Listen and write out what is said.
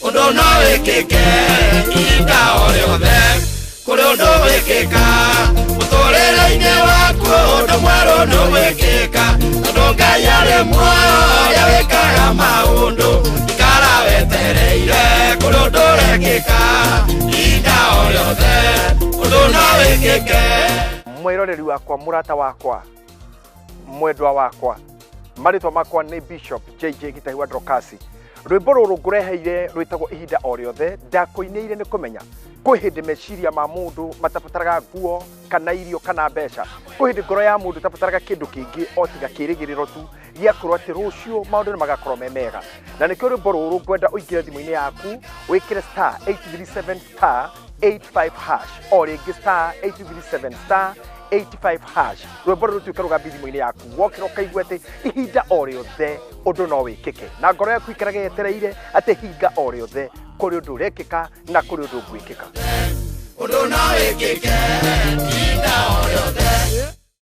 Undu no wikike ihinda o riothe kuri undu wikika muturire-ini waku undu mweru no wikika tondu Ngai ari muoyo ya wikaga maundu ikara wetereire kuri undu wikika ihinda o riothe undu no wikike. Mwiroreri wakwa, murata wakwa, mwendwa wakwa, maritwa makwa ni Bishop JJ Gitahiwa Drokasi. Rwimbo ruru ngureheire rwitagwo ihinda o riothe ndakoineire ni kumenya kwi hindi meciria ma mundu matabataraga nguo kana irio kana mbeca, kwi hindi ngoro ya mundu tabataraga kindu kingi o tiga kirigiriro tu gia kurwo ati rucio maundu ni magakorwo me mega. Na nikio rwimbo ruru ngwenda uingire thimu-ini yaku wikire star 837 star 85 hash o ringi star 837 star 85 hash. Rwimbo ruru tuika rugambi thimu-ini yaku wokira ukaigua ati ihinda o riothe undu no wikike na ngoro yaku ikaraga yetereire ati hinga o riothe kuri undu rekika na kuri undu gwikika. Undu no wikike